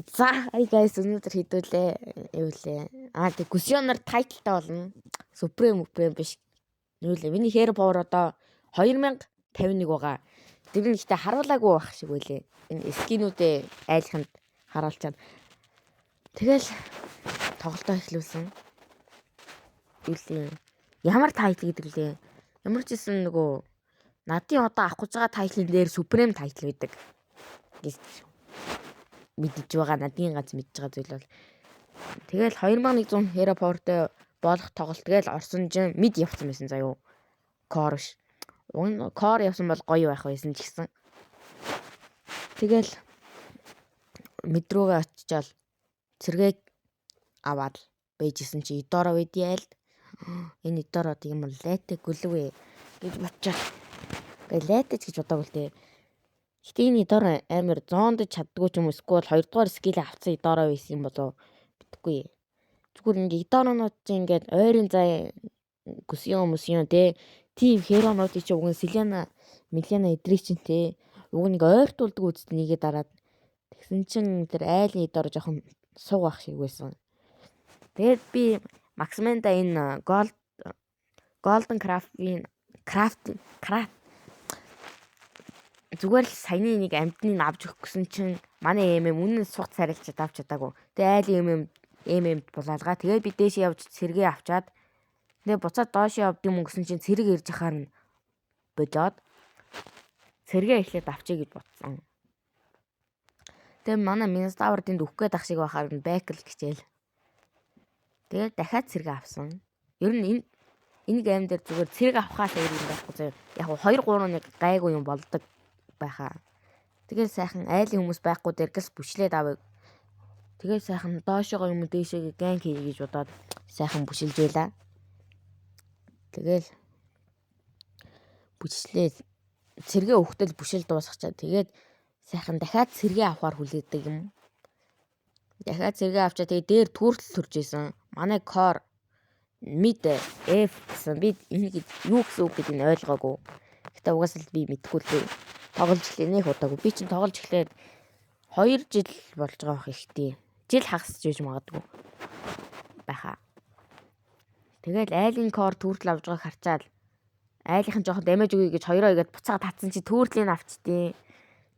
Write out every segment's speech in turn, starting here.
За guys өнөөдөр хэдүүлээ юу лээ. Тэг Гүсёнор тайтлтай болно. Supreme биш. Юу лээ. Миний Hero Power одоо 2051 байгаа. Тэр нь ихтэй харуулаагүй байх шиг байлээ. Энэ скинүүдээ айлханд харуулчаад. Тэгэл тоглолтоо эхлүүлсэн. Юу лээ. Ямар тайтл гэдэг лээ. Ямар ч гэсэн нөгөө надын одоо авах гэж байгаа тайтлын дээр Supreme тайтл байдаг. Мэдж байгаа надын ганц мэдж байгаа зүйл бол тэгэл 2100 Hero Power-тэй болох тоглолт тэгэл орсон чинь мид явцсан байсан заяо. Core биш. Core явсан бол гоё байх байсан ч гэсэн. Тэгэл мид рүүгээ очичаал цэргийг аваад байжсэн чи Идоро видээл энэ Идоро тийм бол лайтэ гүлвэ гэж бодчихоо. Гэ лайтэж гэж бодоагүй л дээ. Гэтэ энэ Идоро амар зоондож чаддгүй ч юм уу эсвэл 2 дугаар скил авцсан Идоро байсан юм болоо битгүй. Зүгээр ингээ Идоронууд чинь ингээд ойрын зай Гүсён те тим херонуудыг чи уг нь Селена Милена эдрийг чинь те уг нэг ойртуулдаг үст нэгээ дараад тэгсэн чинь тэр айлын Идоро жоохон сууг ах шиг байсан. Тэгээд би Максменда энэ Golden Craft зүгээр л саяны нэг амтныг авч өгөх гэсэн чинь манай үнэн сугт сарилчаад авч чадаагүй. Тэгээ айлын булаалгаа. Тэгээ би дээш явж сэргээ авчаад тэгээ буцаад доош явд юм гэсэн чинь цэрэг ирж ахаар нь болоод цэргээ эхлээд авчиг гэж бодсон. Тэгээ манай Минстаур тэнд өгөх гээд ах шиг байхаар нь бэкл хичээл. Тэгээ дахиад цэрэг авсан. Ер нь энэ гейм дээр зүгээр цэрэг авахаас өөр юм байхгүй заяа. Яг 2-3 нэг гайгүй юм болдог байхаа. Тэгээд сайхан айлын хүмүүс байхгүй дэргэс бүшлээд авъя. Тэгээд сайхан доошоо юм дээшээ гэнг хий гэж бодоод сайхан бүшилж байлаа. Тэгэл бүчлээ цэргээ өгтөл бүшил дуусгачаа. Тэгээд сайхан дахиад цэргээ авахар хүлээдэг юм. Дахиад цэргээ авчаа тэгээд дээр түүртэл төрж исэн. Манай core mid F гэсэн би энийг юу гэсэн үг гэдгийг ойлгоогүй. Гэтэ угаасаа би мэдгүй л тоглож эхлэнэ удаагүй. Би чинь тоглож эхлээд 2 жил болж байгаа байх ихтэй. Жил хагасч байж магадгүй байхаа. Тэгэл айлын core түүртэл авж байгааг харчаал айлынхан жоохон дамаж өгье гэж хоёроо игээд буцаад татсан чи түүртлийн авчтээ.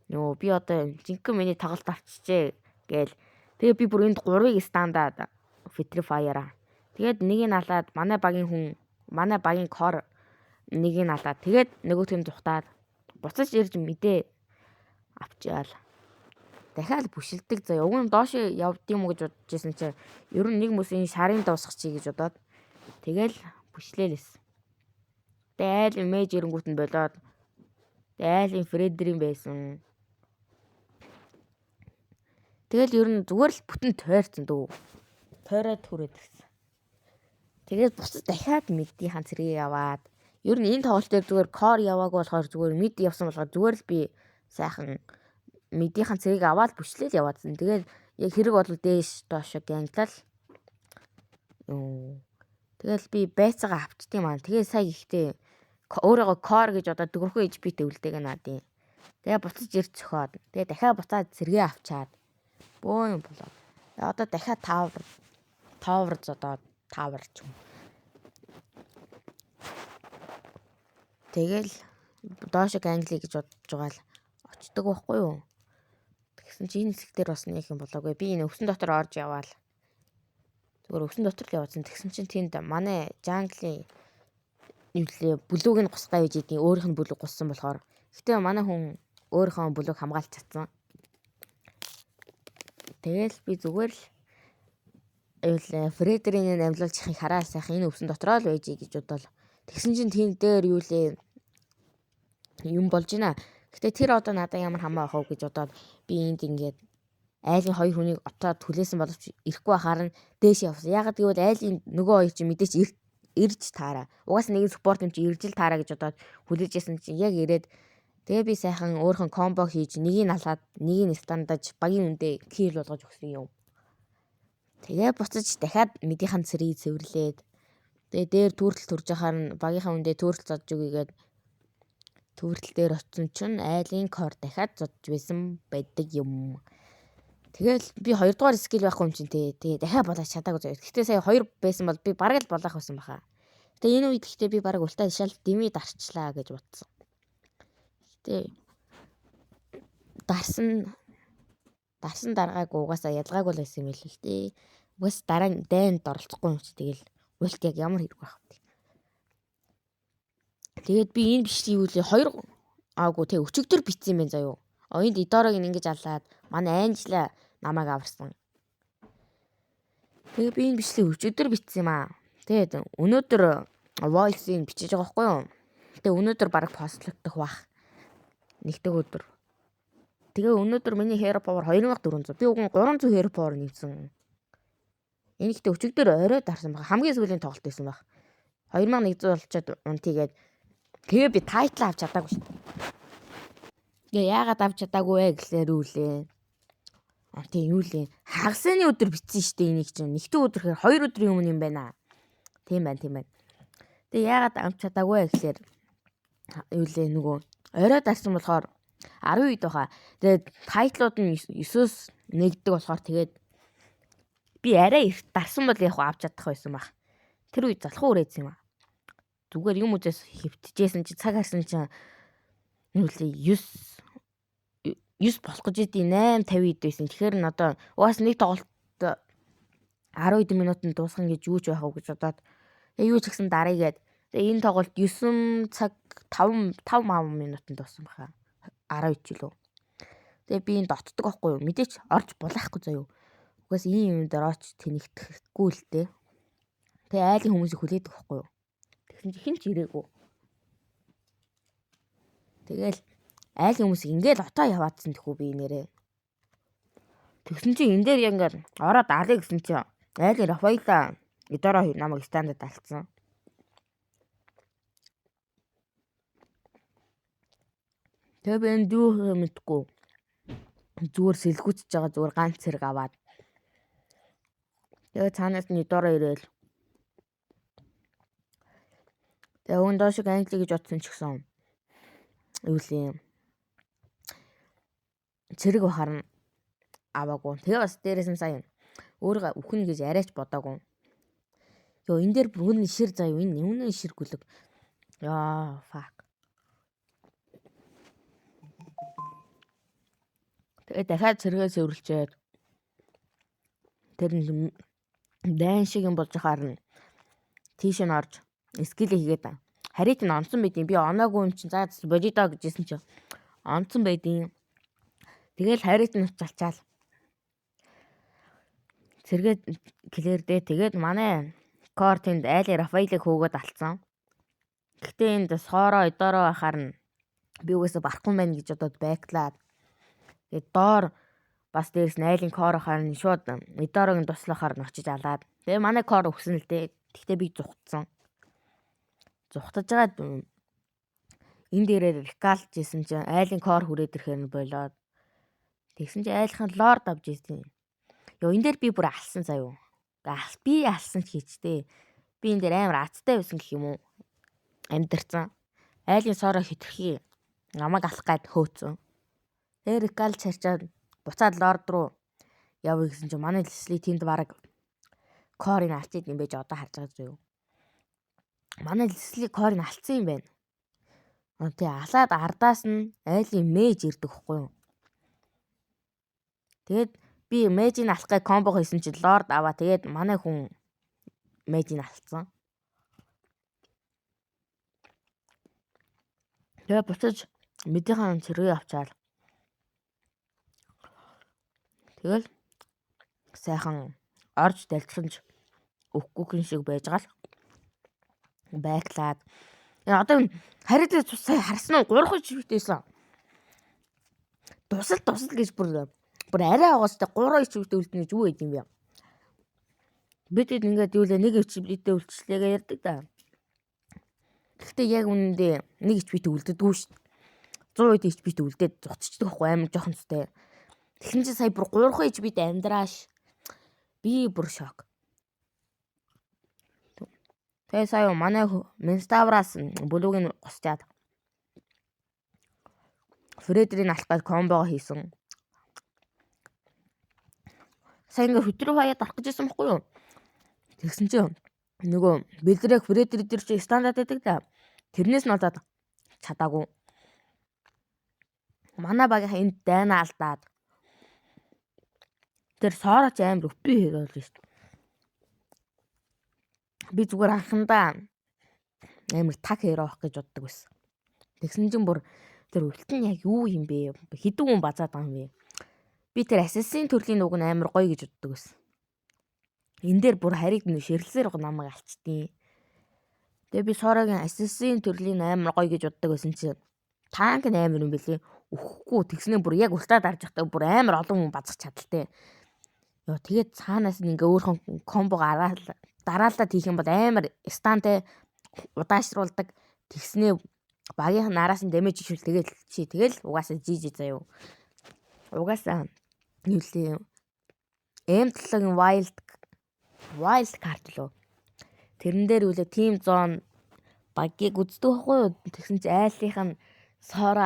Нөө би одоо жинхэнэ миний тоглолт авчижээ гээл. Тэгээ би бүр энд 3-ыг стандаад Fitrifire. Тэгээд нэгийг алаад манай багийн core нэгийг алаад тэгээд нөгөөтгөө зүхтаад буцаж ирж мэдээ авчаал. Дахиад бүшилдэг заяа. Уг нь доош явд юм уу гэж бодож байсан чинь ер нь нэг мөс энэ шарын дуусгах чи гэж бодоод тэгэл бүшлээлээс. Тэгээ айлын мэж ирэнгүүт нь болоод айлын Фредерийн байсан. Тэгэл ер нь зүгээр л бүтэн тойрсон дөө. Тойроод түрээд гисэн. Тэгээд буцаж дахиад мэдийнхэн цэргийг аваад ер нь энэ тоглолт дээр зүгээр core яваагүй болохоор зүгээр мид явсан болохоор зүгээр л би сайхан мэдийнхэн цэргийг аваад бүшлээл яваадсан. Тэгээд яг хэрэг бол дээш доош гянглал. Тэгэл би байцаага авчдсан маань. Тэгээ сая ихтэй өөрийгөө core гэж одоо дөрвөн HP-тэй үлдээг надын. Тэгээ буцаж ирж цохоод. Тэгээ дахиад буцаад цэргээ авчаад бөө юм болоо. Одоо дахиад tower зодоод tower ч юм. Тэгэл доошог англи гэж бодож байгаа л очдөг байхгүй юу? Тэгсэн чи энэ хэсэг дээр бас нэг юм болоогүй. Би энэ өвсөн дотор орж яваал. Зүгээр өвсөн дотор л яваадсан. Тэгсэн чинь тэнд манай жанглийн юулээ бүлүүг нь гусгай гэж идэв. Өөрийнх нь бүлэг гуссан болохоор. Гэтэ манай хүн өөрийнхөө бүлэг хамгаалж чадсан. Тэгэл би зүгээр л юулээ Фредерийн амьлуулчихыг хараа сайхан энэ өвсөн дотроо л байж гэж бодвол. Тэгсэн чинь тэн дээр юулээ юм болж байна. Гэтэ тэр одоо надад ямар хамаа авах вэ гэж бодоод би энд ингээд айлын хоёр хүнийг отоод түлээсэн боловч ирэхгүй байхаар нь дээш явсан. Ягаад гэвэл айлын нөгөө хоёр чинь мэдээч ирж таараа. Угаас нэг спорт юм чи ирж л таараа гэж бодоод хүлээж ясан чинь яг ирээд тэгээ би сайхан өөрхөн комбо хийж нэгийг нь алгаад нэгийг нь стандаж багийн үндэ кил болгож өгсөн юм. Тэгээ буцаж дахиад мэдийнхэн цэрийг цэвэрлээд тэгээ дээр түүртэл төрж ахаар нь багийнхаа үндэ түүртэл зодж өгьгээд түүртэл дээр очсон чинь айлын core дахиад зодж байсан байдаг юм. Тэгэл би 2 дугаар скил байхгүй юм чинь тэгээ дахиад болоод чадаагүй заяа. Гэхдээ сая 2 байсан бол би бараг л болоох байсан баха. Тэгээ энэ үед гэхдээ би бараг ултаа шал дими дарчлаа гэж бодсон. Гэтэ дарсан дараагүй угаасаа ялгаагүй л байсан юм л л дээ. Угаас дараа нь дайнд оролцохгүй юм чи тэгэл улт яг ямар хэрэг байх вэ? Тэгээд би энэ бичлэг юу лээ 2 аагүй тэг өчигдөр битсэн юм байна заяа. Энд Идорог ингэж алаад манай Анжела намайг аварсан. Тэгээ би энэ бичлэг өчигдөр битсэн юм аа. Тэгээд өнөөдөр voice-ийг бичиж байгаа байхгүй юу? Тэгээ өнөөдөр баг постлогдох бах. Нэгдэг өдөр. Тэгээ өнөөдөр миний hero power 2400. Би уг нь 300 hero power нэмсэн. Энэ ихтэй өчигдөр орой дарсан баг. Хамгийн сүүлийн тоглолт байсан баг. 2100 болчиход унтигээд тэгээ би тайтл авч чадаагүй шүү. Тэгээ яагаад авч чадаагүй вэ гэхлээр юу лээ. Тийм юу лээ. Хагасны өдөр битсэн шүү дээ энийг чинь. Нэгдүгээр өдөр гэхээр 2 өдрийн өмнө юм байна. Тийм байна. Тэгээ яагаад авч чадаагүй вэ гэхлээр юу лээ нөгөө орой дарсан болохоор 10 үед баха. Тэгээд тайтлууд нь 9-өөс нэгдэг болохоор тэгээд би арай их дарсан бол яг авч чадах байсан баг. Тэр үед залхуу үрээдсэн юм аа. Зүгээр юм үзээс хөвтжсэн чи цаг харсан чи юу лээ 9 болох гэж идэв 8:50 ид байсан. Тэгэхээр н одоо угаас нэг тоглолт 12 минутанд дуусгах гэж юу ч байх уу гэж бодоод юу ч гэсэн дараагээд энэ тоглолт 9 цаг 5 минутанд дууссан баха. 10 ч лөө. Тэгээ би энэ дотдог байхгүй юу? Мэдээч орж булаахгүй заяа. Угаас ийм юм дээр орч тэнэгдэхгүй л дээ. Тэгээ айлын хүмүүсийг хүлээдэг байхгүй юу? Тэгсэн чинь хэн ч ирээгүй. Тэгэл айлын хүмүүсийг ингээл отоо яваадсан тэхүү би нэрээ. Тэгсэн чинь энэ дээр яг ингээд ороод алыг гэсэн чинь айлын Рафаэла Идороо намайг стандарт алдсан. Тэгээ би энэ дүү мэдгүй. Зүгээр сэлгүүцэж байгаа зүгээр ганц зэрэг аваад. Тэгээ цаанаас нь Идороо ирээл. Тэгээ өн доошиг англи гэж бодсон ч гэсэн юу лээ. Цэрэг бахаар нь аваагүй. Тэгээ бас дээрээс нь сая өөрөө үхэн гэж арайч бодоагүй. Йоо энэ дээр бүгд шир заяа энэ үнэн шир гүлэг. Яа fuck. Тэгээ дахиад цэргээс өрүүлчээд тэр дайн шиг юм болж хаар нь тийш нь орж скил хийгээд харит нь онцсон байдیں۔ Би оноогүй юм чинь за бодидоо гэжсэн чинь онцсон байдیں۔ Тэгэл харит нь уцалчаал. Цэргээд клэр дээ тэгээд манай кортинд айлын Рафаэлийг хөөгөөд алдсан. Гэхдээ энд соороо Идороо бахаар нь би үгээсээ барахгүй байна гэж бодоод байклаад тэгээд доор бас дээрс нь айлын кор бахаар нь шууд Идороог туслахаар нь очиж алаад. Тэгээ манай кор өгсөн л дээ. Гэхдээ би зүхтсан. Зүхтаж байгаад энэ дээрээ рекалж исэн чинь айлын кор хүрээд ирэхээр нь болоод тэгсэн чинь айлынхаа лорд авч ирсэн. Йоо энэ дээр би бүр алсан заяа. Би алсан ч хийчтэй. Би энэ дээр амар азтай байсан гэх юм уу? Амьдэрсэн. Айлын соороо хитрхи намайг алах гад хөөцөн. Тэгээ рекалж харчаад буцаад лорд руу явъя гэсэн чинь манай Лесли тэнд бараг корыг алчаад юм байж одоо харж байгаа зөө. Манай Лесли корыг алдсан юм байна. Тэгээ алаад ардаас нь айлын мэж ирдэг хгүй юу? Тэгээд би мэжийг алахыг комбо хийсэн чинь лорд аваа тэгээд манай хүн мэжийг алдсан. Тэгээ буцаж мэдийнхаа цэргийг авчаал. Тэгэл сайхан орж дэлцэнж өгөхгүй шиг байж гал байклаад. Одоо харилаа сая харсан уу 3 чивтэйсэн. Тусал гэж бүр арай агаас та 3 чивтэй үлдэнэ гэж юу гэдэг юм бэ? Бид ингээд юу лээ нэг чивтэй үлдчихлээгээ ярьдаг да. Гэхдээ яг үнэндээ нэг чивтэй үлддэггүй шүү дээ. 100 чивтэй үлдээд зуцчихдаг байхгүй амар жоохон зүтэй. Тэгсэн чинь сая бүр 3 чивтэй амьдрааш. Би бүр шок. Тэгээ сая манай Менставраас бүлүүг нь госчаад Фредрийн алхаад комбо хийсэн. Сая ингээ хөтрөө хаяад орох гэжсэн байхгүй юу? Тэгсэн чинь нөгөө бэлдрэх Фредер дээр чи стандарт байдаг да. Тэрнээс нь болоод чадаагүй. Манай багийнхаа энд дайнаа алдаад тэр сороч амар өпи хийгээл шүү дээ. Би зүгээр анхандаа амар таг хэрэг авах гэж боддог байсан. Тэгсэн чинь бүр тэр үлт нь яг юу юм бэ? Хэдэн хүн базаад байгаа юм бэ? Би тэр Assassin төрлийн үг нь амар гоё гэж боддог байсан. Энэ дээр бүр хариг ширлсээр намайг алчдیں۔ Тэгээ би Сорогийн Assassin төрлийн амар гоё гэж боддог байсан чинь танк нь амар юм бэлээ. Өхгүй тэгснээ бүр яг ултаад арж явахдаа бүр амар олон хүн базах чадaltaй. Йоо тэгээд цаанаас нь ингээ өөрхөн комбого дараалаад хийх юм бол амар стантай удаашруулдаг. Тэгснээ багийнх нь араас нь дэмэж ишүүл тэгэл угаасаа жижи заяа. Угаасаа юу лээ M7-гийн wild card лөө. Тэрэн дээр үлээ team zone багийг үздэг байхгүй юу? Тэгсэн чи айлынх нь Сороо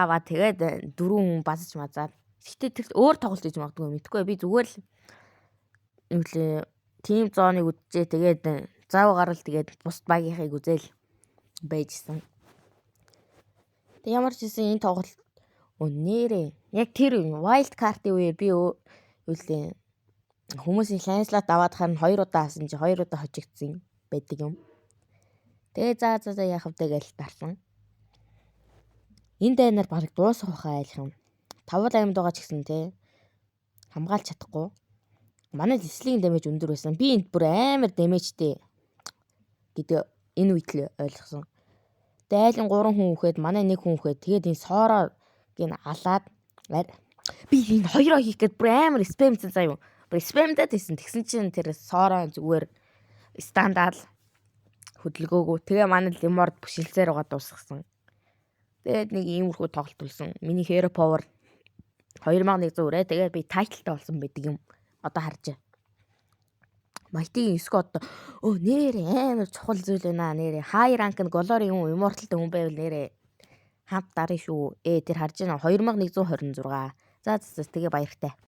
аваад тэгээд 4 хүн базж мазаад. Гэтэ тэр өөр тоглолт хийж магадгүй мэдгүй. Би зүгээр л юу лээ team zone-ыг үзчихээ тэгээд зав гарал тэгээд бус багийнхыг үзэл байжсэн. Тэг ямар ч гэсэн энэ тоглолт нэрээ яг тэр wild card-ийн үеэр би юу лээ хүмүүсийн ланслот аваад харин 2 удаа хасан чи 2 удаа хожигдсан байдаг юм. Тэгээ за яах вэ гэж дарсан. Энэ дайнаар баг дуусах байхаа айлах юм. 5 аймд байгаа ч гэсэн те хамгаалж чадахгүй. Манай дислигийн дэмэж өндөр байсан. Би энд бүр амар дэмэжтэй гэдэг энэ үед л ойлгосон. Тэгээ айлын 3 хүн үхээд манай 1 хүн үхээд тэгээд энэ Сорогийн алаад би энэ хоёроо хийх гээд бүр амар спамцсан заяа. Спамдаад байсан. Тэгсэн чинь тэр Соро зүгээр стандарт хөдөлгөөгөө. Тэгээ манай лиморд бүшилцээр байгаа дуусгасан. Тэгээд нэг иймэрхүү тоглолт болсон. Миний hero power 2100 өрөө. Тэгээд би тайтлтай болсон байдаг юм. Одоо харж. Майтигийн 9 одоо нэрээ амар чухал зүйл байна нэрээ. High rank нь Golori юм immortal хүн байвал нэрээ хамт дарна шүү. Тэр харж байна 2126. За тэгээ баяртай.